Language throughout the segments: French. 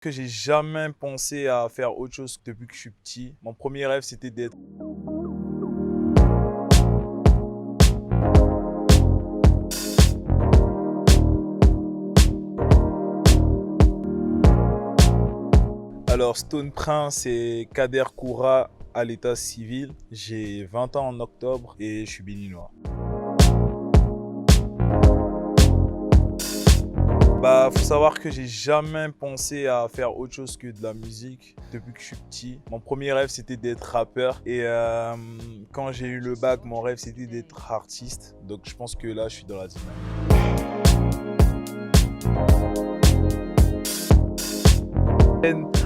Que j'ai jamais pensé à faire autre chose depuis que je suis petit. Mon premier rêve, c'était d'être... Alors, Stone Prince et Kader Koura à l'état civil. J'ai 20 ans en octobre et je suis béninois. Faut savoir que j'ai jamais pensé à faire autre chose que de la musique depuis que je suis petit. Mon premier rêve, c'était d'être rappeur. Et quand j'ai eu le bac, mon rêve, c'était d'être artiste. Donc, je pense que là, je suis dans la dynamique.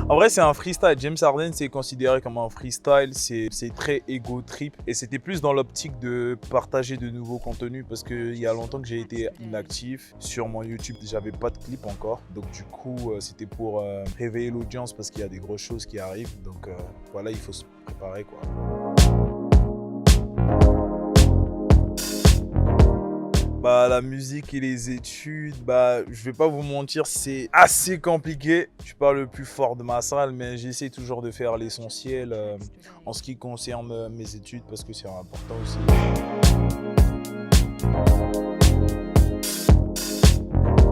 En vrai, c'est un freestyle. James Harden, c'est considéré comme un freestyle. C'est très ego trip. Et c'était plus dans l'optique de partager de nouveaux contenus parce qu'il y a longtemps que j'ai été inactif. Sur mon YouTube, j'avais pas de clip encore. Donc, du coup, c'était pour réveiller l'audience parce qu'il y a des grosses choses qui arrivent. Donc, voilà, il faut se préparer, quoi. La musique et les études, je vais pas vous mentir, c'est assez compliqué. Je suis pas le plus fort de ma salle, mais j'essaie toujours de faire l'essentiel en ce qui concerne mes études parce que c'est important aussi.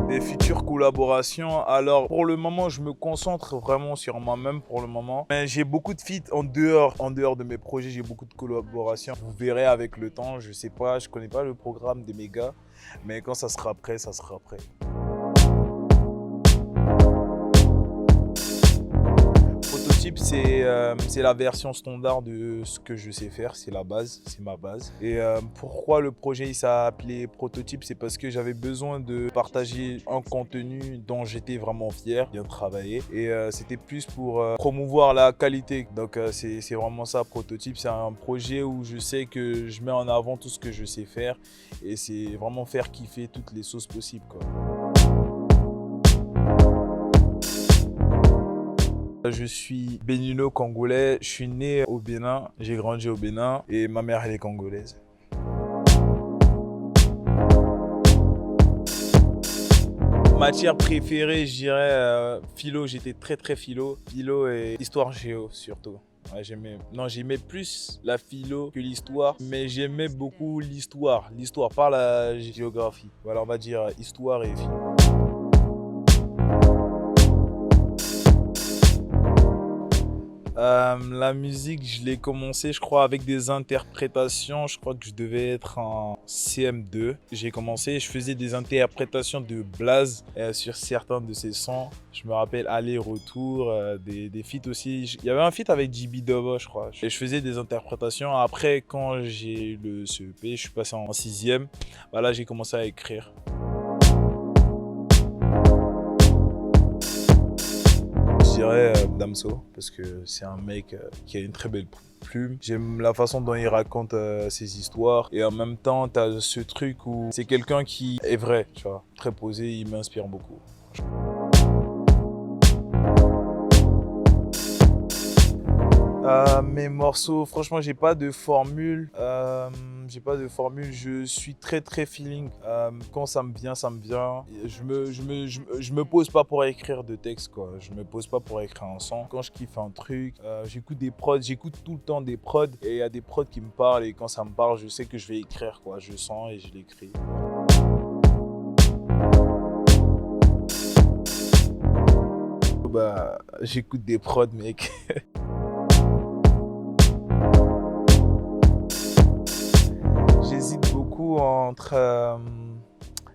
Des futures collaborations. Alors, pour le moment, je me concentre vraiment sur moi-même pour le moment. Mais j'ai beaucoup de feats en dehors de mes projets, j'ai beaucoup de collaborations. Vous verrez avec le temps, je sais pas, je connais pas le programme des mégas, mais quand ça sera prêt, ça sera prêt. Prototype, c'est la version standard de ce que je sais faire, c'est la base, c'est ma base. Et pourquoi le projet il s'est appelé Prototype, c'est parce que j'avais besoin de partager un contenu dont j'étais vraiment fier, bien travaillé. Et c'était plus pour promouvoir la qualité. Donc c'est vraiment ça, Prototype. C'est un projet où je sais que je mets en avant tout ce que je sais faire. Et c'est vraiment faire kiffer toutes les sauces possibles, quoi. Je suis bénino-congolais, je suis né au Bénin, j'ai grandi au Bénin et ma mère elle est congolaise. Matière préférée, je dirais philo, j'étais très philo. Philo et histoire géo surtout. Ouais, j'aimais plus la philo que l'histoire, mais j'aimais beaucoup l'histoire. L'histoire par la géographie. Voilà, on va dire histoire et philo. La musique, je l'ai commencé, je crois, avec des interprétations. Je crois que je devais être en CM2. J'ai commencé, je faisais des interprétations de Blaze sur certains de ses sons. Je me rappelle aller-retour, des feats aussi. Il y avait un feat avec JB Dobo, je crois. Et je faisais des interprétations. Après, quand j'ai eu le CEP, je suis passé en 6e. Là, j'ai commencé à écrire. Je dirais Damso, parce que c'est un mec qui a une très belle plume. J'aime la façon dont il raconte ses histoires. Et en même temps, tu as ce truc où c'est quelqu'un qui est vrai, tu vois. Très posé, il m'inspire beaucoup. Mes morceaux, franchement, j'ai pas de formule. Je suis très feeling. Quand ça me vient, ça me vient. Je me pose pas pour écrire de texte, quoi. Je me pose pas pour écrire un son. Quand je kiffe un truc, j'écoute des prods, j'écoute tout le temps des prods. Et il y a des prods qui me parlent. Et quand ça me parle, je sais que je vais écrire, quoi. Je sens et je l'écris. J'écoute des prods, mec.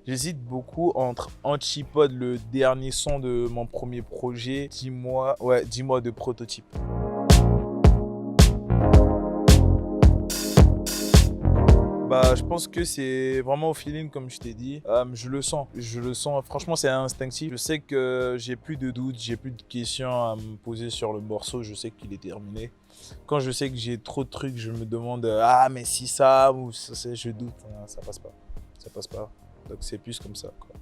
J'hésite beaucoup entre Antipode, le dernier son de mon premier projet, 10 mois de Prototype. Je pense que c'est vraiment au feeling, comme je t'ai dit. Je le sens. Franchement, c'est instinctif. Je sais que j'ai plus de doutes, j'ai plus de questions à me poser sur le morceau. Je sais qu'il est terminé. Quand je sais que j'ai trop de trucs, je me demande mais si ça ou ça, je doute. Ça passe pas. Donc c'est plus comme ça, quoi.